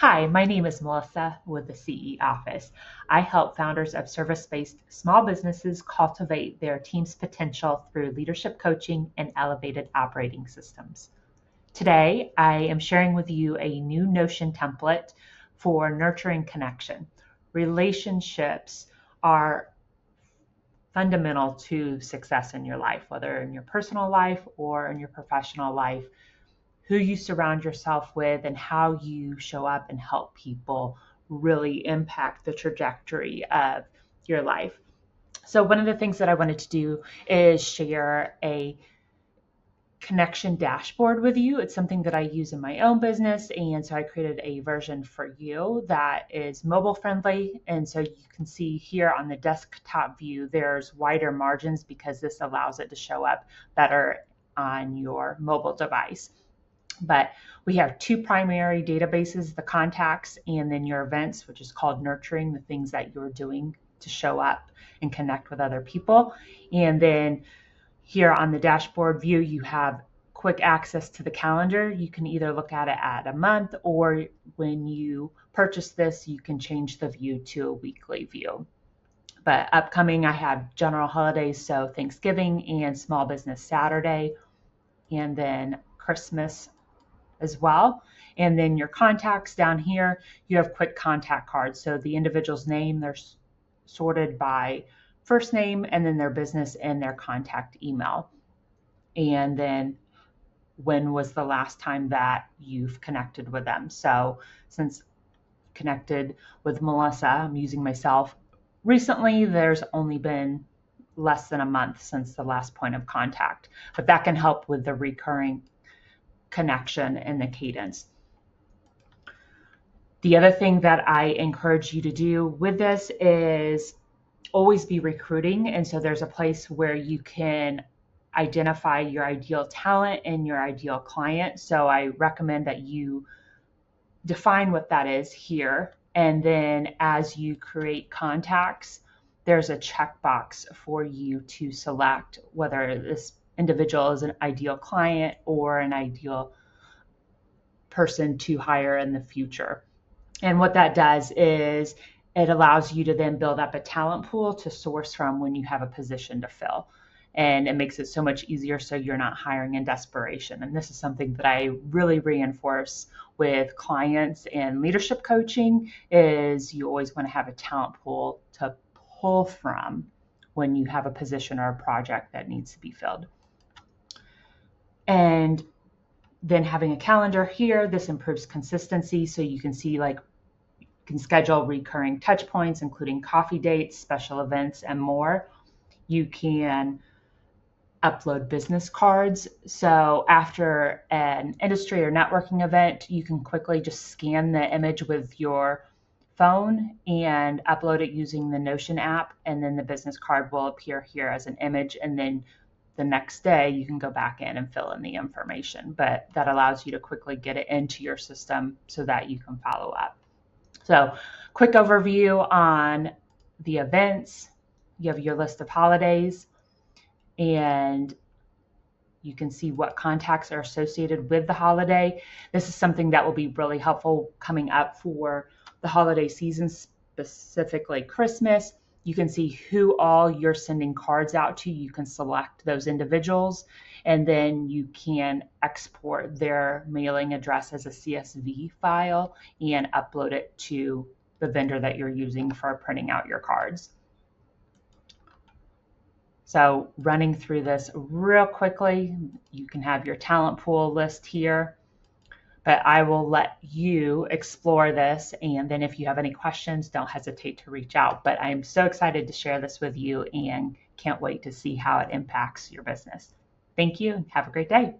Hi, my name is Melissa with the CEOffice. I help founders of service-based small businesses cultivate their team's potential through leadership coaching and elevated operating systems. Today, I am sharing with you a new Notion template for nurturing connection. Relationships are fundamental to success in your life, whether in your personal life or in your professional life. Who you surround yourself with and how you show up and help people really impact the trajectory of your life. So one of the things that I wanted to do is share a connection dashboard with you. It's something that I use in my own business, and so I created a version for you that is mobile friendly. And so you can see here on the desktop view, there's wider margins because this allows it to show up better on your mobile device. But we have two primary databases, the contacts and then your events, which is called nurturing, the things that you're doing to show up and connect with other people. And then here on the dashboard view, you have quick access to the calendar. You can either look at it at a month, or when you purchase this, you can change the view to a weekly view. But upcoming, I have general holidays, so Thanksgiving and Small Business Saturday, and then Christmas as well. And then your contacts down here, you have quick contact cards. So the individual's name, they're sorted by first name and then their business and their contact email. And then when was the last time that you've connected with them? So since connected with Melissa, I'm using myself recently, there's only been less than a month since the last point of contact, but that can help with the recurring connection and the cadence. The other thing that I encourage you to do with this is always be recruiting. And so there's a place where you can identify your ideal talent and your ideal client. So I recommend that you define what that is here. And then as you create contacts, there's a checkbox for you to select whether this individual is an ideal client or an ideal person to hire in the future. And what that does is it allows you to then build up a talent pool to source from when you have a position to fill. And it makes it so much easier so you're not hiring in desperation. And this is something that I really reinforce with clients and leadership coaching is you always want to have a talent pool to pull from when you have a position or a project that needs to be filled. And then having a calendar here, this improves consistency. So you can see you can schedule recurring touch points, including coffee dates, special events, and more. You can upload business cards. So after an industry or networking event, you can quickly just scan the image with your phone and upload it using the Notion app. And then the business card will appear here as an image. And then the next day you can go back in and fill in the information, but that allows you to quickly get it into your system so that you can follow up. So quick overview on the events. You have your list of holidays and you can see what contacts are associated with the holiday. This is something that will be really helpful coming up for the holiday season, specifically Christmas. You can see who all you're sending cards out to. You can select those individuals, and then you can export their mailing address as a CSV file and upload it to the vendor that you're using for printing out your cards. So running through this real quickly, you can have your talent pool list here, but I will let you explore this. And then if you have any questions, don't hesitate to reach out. But I'm so excited to share this with you and can't wait to see how it impacts your business. Thank you and have a great day.